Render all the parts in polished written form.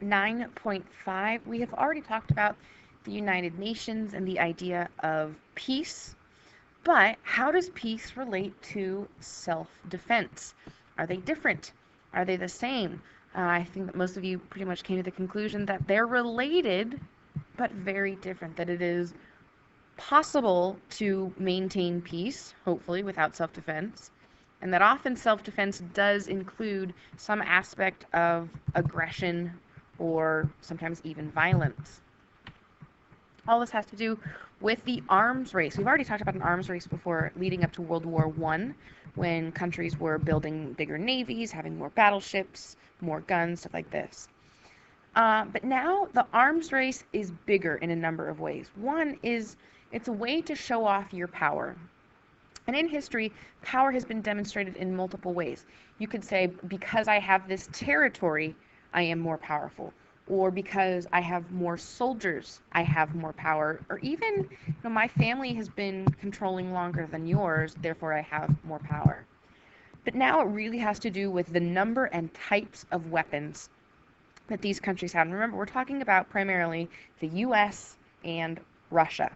9.5, we have already talked about the United Nations and the idea of peace, but how does peace relate to self-defense? Are they different? Are they the same? I think that most of you pretty much came to the conclusion that they're related, but very different, that it is possible to maintain peace, hopefully, without self-defense, and that often self-defense does include some aspect of aggression or sometimes even violence. All this has to do with the arms race. We've already talked about an arms race before, leading up to World War I, when countries were building bigger navies, having more battleships, more guns, stuff like this. But now the arms race is bigger in a number of ways. One is it's a way to show off your power. And in history, power has been demonstrated in multiple ways. You could say, because I have this territory, I am more powerful. Or because I have more soldiers, I have more power. Or even, my family has been controlling longer than yours, therefore I have more power. But now it really has to do with the number and types of weapons that these countries have. And remember, we're talking about primarily the US and Russia.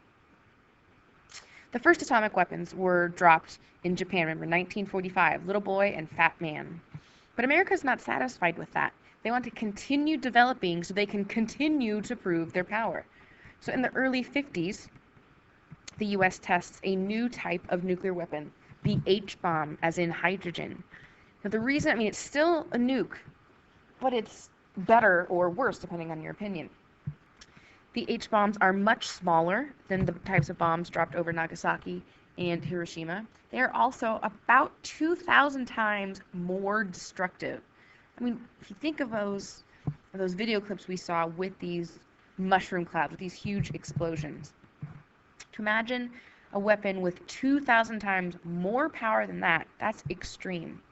The first atomic weapons were dropped in Japan, remember, 1945, Little Boy and Fat Man. But America's not satisfied with that. They want to continue developing so they can continue to prove their power. So in the early 50s, the US tests a new type of nuclear weapon, the H-bomb, as in hydrogen. Now the reason, it's still a nuke, but it's better or worse depending on your opinion. The H-bombs are much smaller than the types of bombs dropped over Nagasaki and Hiroshima. They are also about 2,000 times more destructive. If you think of those video clips we saw with these mushroom clouds, with these huge explosions, to imagine a weapon with 2,000 times more power than that, that's extreme.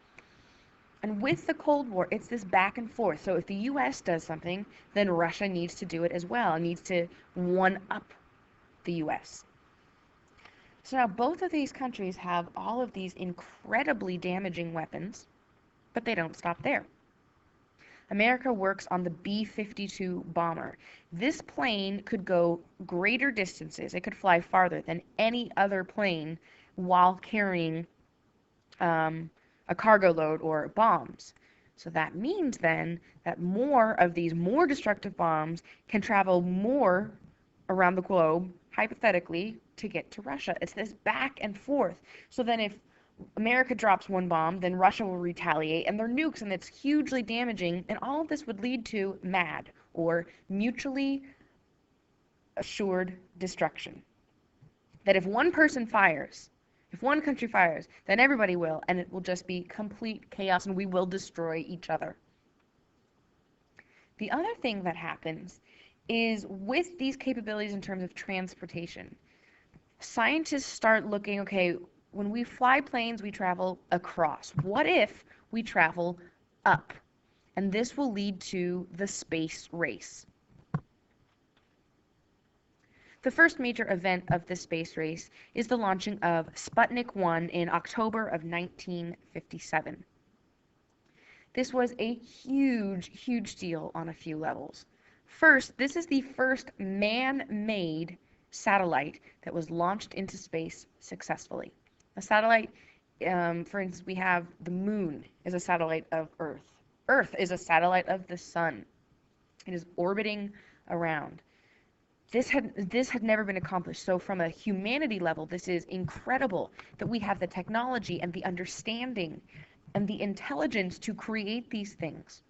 And with the Cold War, it's this back and forth. So if the US does something, then Russia needs to do it as well, needs to one-up the US. So now both of these countries have all of these incredibly damaging weapons, but they don't stop there. America works on the B-52 bomber. This plane could go greater distances. It could fly farther than any other plane while carrying a cargo load or bombs. So that means then that more of these more destructive bombs can travel more around the globe, hypothetically, to get to Russia. It's this back and forth. So then if America drops one bomb, then Russia will retaliate, and they're nukes, and it's hugely damaging, and all of this would lead to MAD, or mutually assured destruction. That if one person fires, if one country fires, then everybody will, and it will just be complete chaos, and we will destroy each other. The other thing that happens is with these capabilities in terms of transportation, scientists start looking, okay, when we fly planes, we travel across. What if we travel up? And this will lead to the space race. The first major event of the space race is the launching of Sputnik 1 in October of 1957. This was a huge, huge deal on a few levels. First, this is the first man-made satellite that was launched into space successfully. A satellite, for instance, we have the moon is a satellite of Earth. Earth is a satellite of the sun. It is orbiting around. This had never been accomplished. So from a humanity level, this is incredible that we have the technology and the understanding and the intelligence to create these things.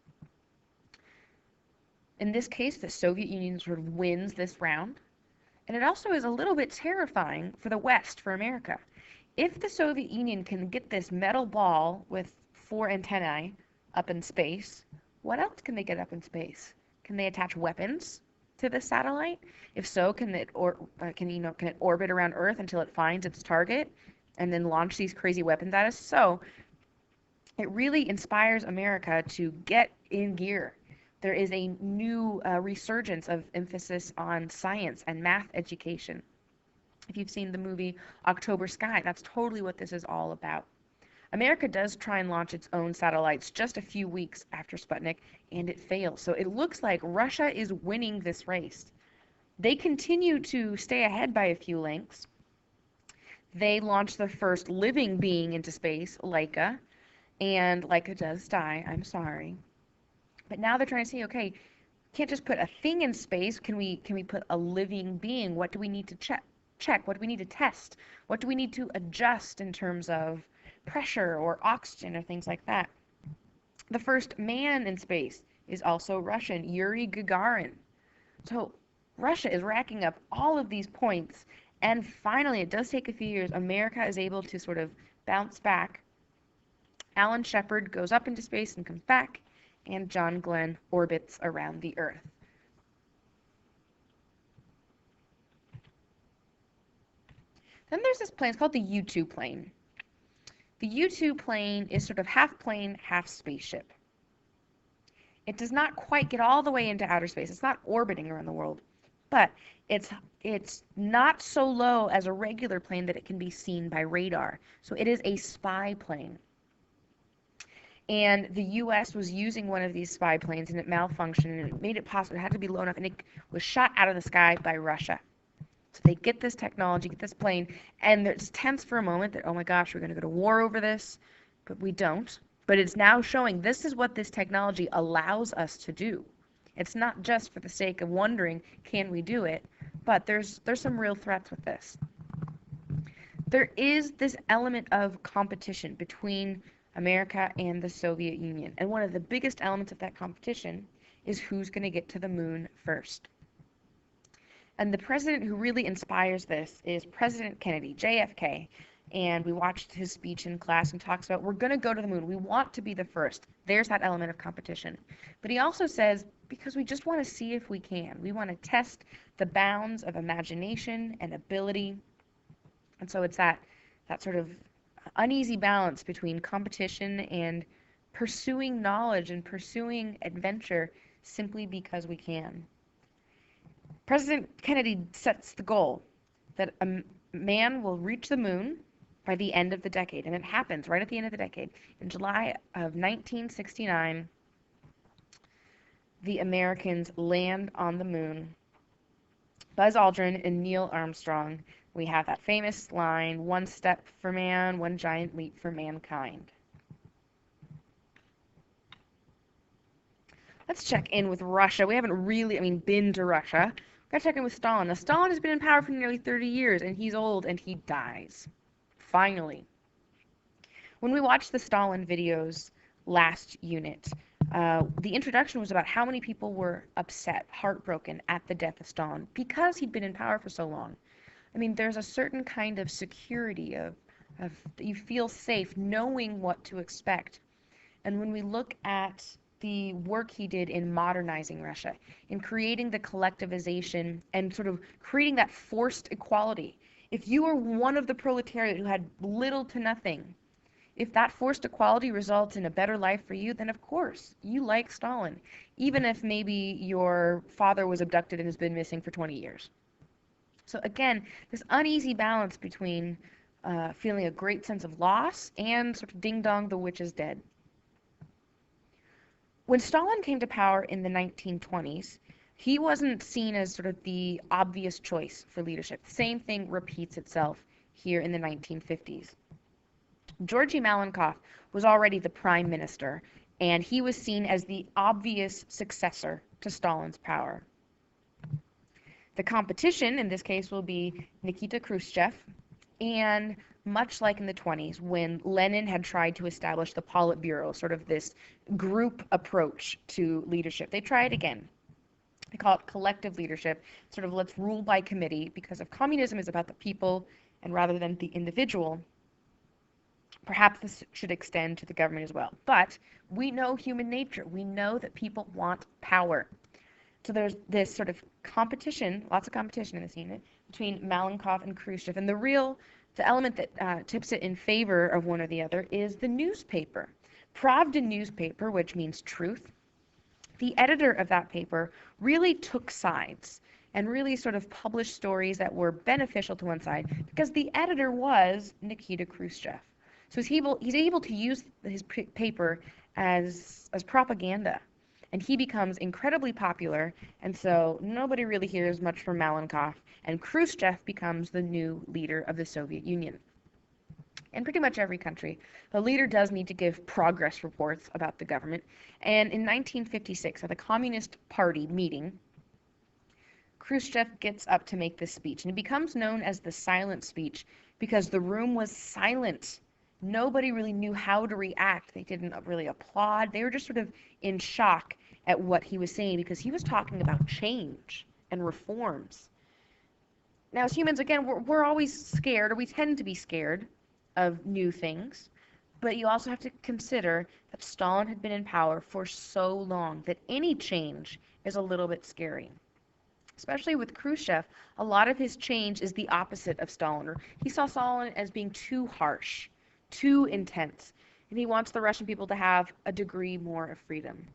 In this case, the Soviet Union sort of wins this round. And it also is a little bit terrifying for the West, for America. If the Soviet Union can get this metal ball with 4 antennae up in space, what else can they get up in space? Can they attach weapons to the satellite? If so, can it orbit around Earth until it finds its target and then launch these crazy weapons at us? So it really inspires America to get in gear. There is a new resurgence of emphasis on science and math education. If you've seen the movie October Sky, that's totally what this is all about. America does try and launch its own satellites just a few weeks after Sputnik, and it fails. So it looks like Russia is winning this race. They continue to stay ahead by a few lengths. They launched the first living being into space, Laika, and Laika does die, I'm sorry. But now they're trying to say, okay, can't just put a thing in space. Can we put a living being? What do we need to check? What do we need to test? What do we need to adjust in terms of pressure or oxygen or things like that? The first man in space is also Russian, Yuri Gagarin. So Russia is racking up all of these points, and finally, it does take a few years, America is able to sort of bounce back. Alan Shepard goes up into space and comes back, and John Glenn orbits around the Earth. Then there's this plane, it's called the U-2 plane. The U-2 plane is sort of half plane, half spaceship. It does not quite get all the way into outer space. It's not orbiting around the world, but it's not so low as a regular plane that it can be seen by radar. So it is a spy plane. And the U.S. was using one of these spy planes, and it malfunctioned, and it made it possible. It had to be low enough, and it was shot out of the sky by Russia. So they get this technology, get this plane, and it's tense for a moment that, oh my gosh, we're going to go to war over this, but we don't. But it's now showing this is what this technology allows us to do. It's not just for the sake of wondering, can we do it? But there's some real threats with this. There is this element of competition between America and the Soviet Union. And one of the biggest elements of that competition is who's going to get to the moon first. And the president who really inspires this is President Kennedy, JFK. And we watched his speech in class and talks about, we're going to go to the moon. We want to be the first. There's that element of competition. But he also says, because we just want to see if we can. We want to test the bounds of imagination and ability. And so it's that sort of uneasy balance between competition and pursuing knowledge and pursuing adventure simply because we can. President Kennedy sets the goal that a man will reach the moon by the end of the decade, and it happens right at the end of the decade. In July of 1969, the Americans land on the moon. Buzz Aldrin and Neil Armstrong. We have that famous line, one step for man, one giant leap for mankind. Let's check in with Russia. We haven't really, been to Russia. We've got to check in with Stalin. Now, Stalin has been in power for nearly 30 years, and he's old, and he dies. Finally. When we watched the Stalin videos last unit, the introduction was about how many people were upset, heartbroken at the death of Stalin because he'd been in power for so long. There's a certain kind of security of you feel safe knowing what to expect. And when we look at the work he did in modernizing Russia, in creating the collectivization and sort of creating that forced equality, if you were one of the proletariat who had little to nothing, if that forced equality results in a better life for you, then of course you like Stalin, even if maybe your father was abducted and has been missing for 20 years. So again, this uneasy balance between feeling a great sense of loss and sort of ding dong, the witch is dead. When Stalin came to power in the 1920s, he wasn't seen as sort of the obvious choice for leadership. The same thing repeats itself here in the 1950s. Georgy Malenkov was already the prime minister, and he was seen as the obvious successor to Stalin's power. The competition in this case will be Nikita Khrushchev, and much like in the 20s when Lenin had tried to establish the Politburo, sort of this group approach to leadership, they try it again. They call it collective leadership, sort of let's rule by committee, because if communism is about the people and rather than the individual, perhaps this should extend to the government as well. But we know human nature. We know that people want power. So there's this sort of competition, lots of competition in this unit, between Malenkov and Khrushchev. And the element that tips it in favor of one or the other is the newspaper. Pravda newspaper, which means truth. The editor of that paper really took sides and really sort of published stories that were beneficial to one side because the editor was Nikita Khrushchev. So he's able to use his paper as propaganda. And he becomes incredibly popular, and so nobody really hears much from Malenkov, and Khrushchev becomes the new leader of the Soviet Union. In pretty much every country, the leader does need to give progress reports about the government, and in 1956, at the Communist Party meeting, Khrushchev gets up to make this speech, and it becomes known as the silent speech because the room was silent. Nobody really knew how to react. They didn't really applaud. They were just sort of in shock at what he was saying because he was talking about change and reforms. Now, as humans, again, we're always scared, or we tend to be scared of new things. But you also have to consider that Stalin had been in power for so long that any change is a little bit scary. Especially with Khrushchev, a lot of his change is the opposite of Stalin. Or he saw Stalin as being too harsh, too intense, and he wants the Russian people to have a degree more of freedom.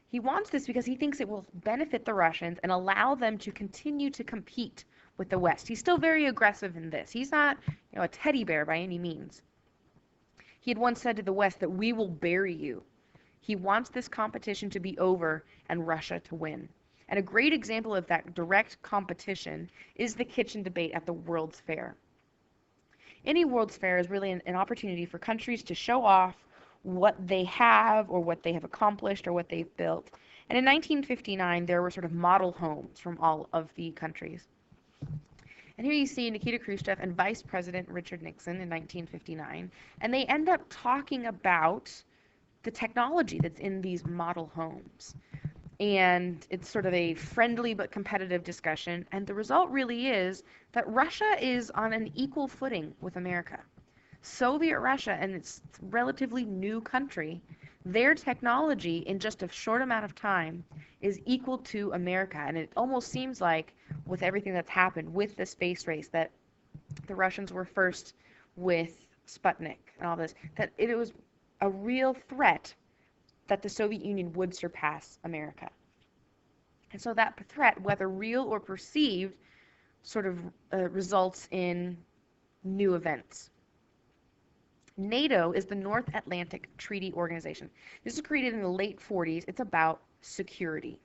He wants this because he thinks it will benefit the Russians and allow them to continue to compete with the West. He's still very aggressive in this. He's not, a teddy bear by any means. He had once said to the West that we will bury you. He wants this competition to be over and Russia to win. And a great example of that direct competition is the kitchen debate at the World's Fair. Any World's Fair is really an opportunity for countries to show off what they have or what they have accomplished or what they've built. And in 1959, there were sort of model homes from all of the countries. And here you see Nikita Khrushchev and Vice President Richard Nixon in 1959, and they end up talking about the technology that's in these model homes. And it's sort of a friendly but competitive discussion, and the result really is that Russia is on an equal footing with America. Soviet Russia and its relatively new country, their technology in just a short amount of time is equal to America. And it almost seems like, with everything that's happened with the space race, that the Russians were first with Sputnik and all this, that it was a real threat that the Soviet Union would surpass America. And so that threat, whether real or perceived, sort of results in new events. NATO is the North Atlantic Treaty Organization. This was created in the late 40s. It's about security.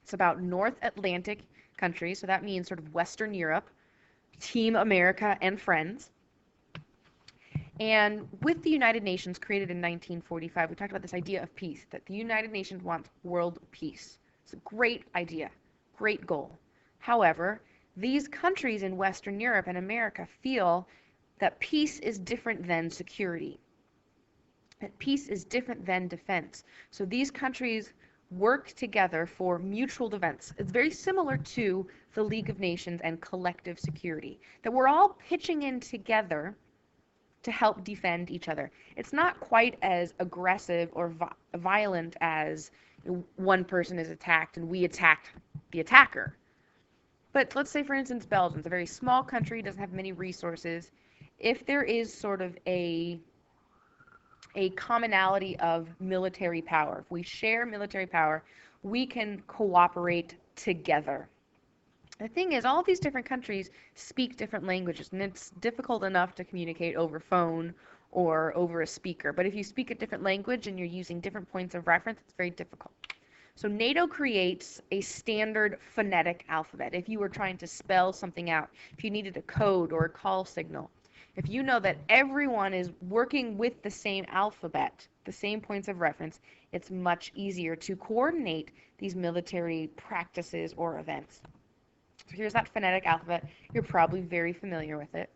It's about North Atlantic countries, so that means sort of Western Europe, Team America and friends. And with the United Nations created in 1945, we talked about this idea of peace, that the United Nations wants world peace. It's a great idea, great goal. However, these countries in Western Europe and America feel that peace is different than security, that peace is different than defense. So these countries work together for mutual defense. It's very similar to the League of Nations and collective security, that we're all pitching in together to help defend each other. It's not quite as aggressive or violent as one person is attacked and we attack the attacker. But let's say, for instance, Belgium's a very small country, doesn't have many resources. If there is sort of a commonality of military power, if we share military power, we can cooperate together. The thing is, all of these different countries speak different languages, and it's difficult enough to communicate over phone or over a speaker. But if you speak a different language and you're using different points of reference, it's very difficult. So NATO creates a standard phonetic alphabet. If you were trying to spell something out, if you needed a code or a call signal, if you know that everyone is working with the same alphabet, the same points of reference, it's much easier to coordinate these military practices or events. So here's that phonetic alphabet. You're probably very familiar with it.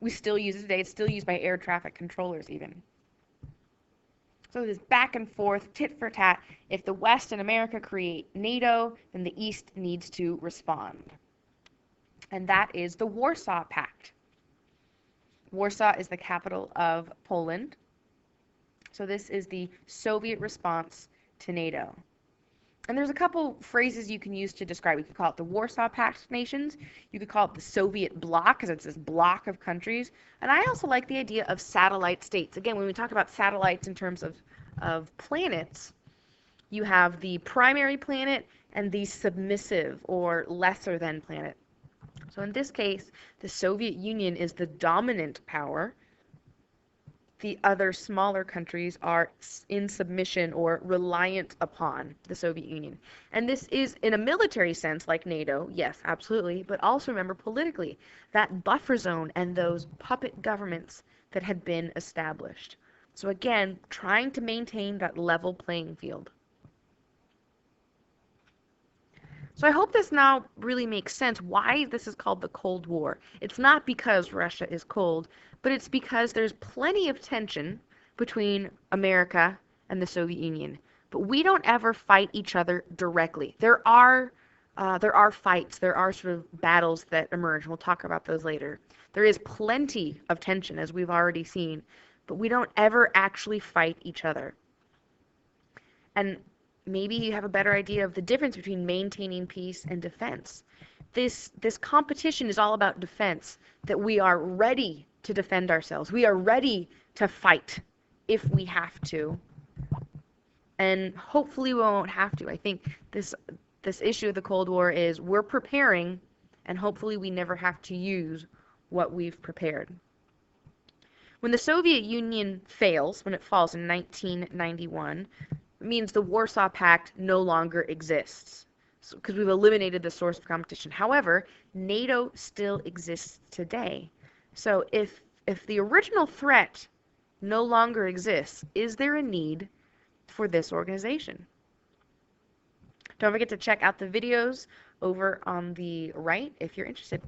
We still use it today. It's still used by air traffic controllers even. So this back and forth, tit for tat. If the West and America create NATO, then the East needs to respond. And that is the Warsaw Pact. Warsaw is the capital of Poland. So this is the Soviet response to NATO. And there's a couple phrases you can use to describe. You could call it the Warsaw Pact nations. You could call it the Soviet bloc, because it's this block of countries. And I also like the idea of satellite states. Again, when we talk about satellites in terms of planets, you have the primary planet and the submissive or lesser than planet. So in this case, the Soviet Union is the dominant power, the other smaller countries are in submission or reliant upon the Soviet Union. And this is in a military sense, like NATO, yes, absolutely, but also remember politically, that buffer zone and those puppet governments that had been established. So again, trying to maintain that level playing field. So I hope this now really makes sense why this is called the Cold War. It's not because Russia is cold, but it's because there's plenty of tension between America and the Soviet Union. But we don't ever fight each other directly. There are fights, there are sort of battles that emerge. We'll talk about those later. There is plenty of tension, as we've already seen, but we don't ever actually fight each other. And maybe you have a better idea of the difference between maintaining peace and defense. This competition is all about defense, that we are ready to defend ourselves. We are ready to fight if we have to. And hopefully we won't have to. I think this issue of the Cold War is we're preparing, and hopefully we never have to use what we've prepared. When the Soviet Union fails, when it falls in 1991, it means the Warsaw Pact no longer exists because we've eliminated the source of competition. However, NATO still exists today. So if the original threat no longer exists, is there a need for this organization? Don't forget to check out the videos over on the right if you're interested.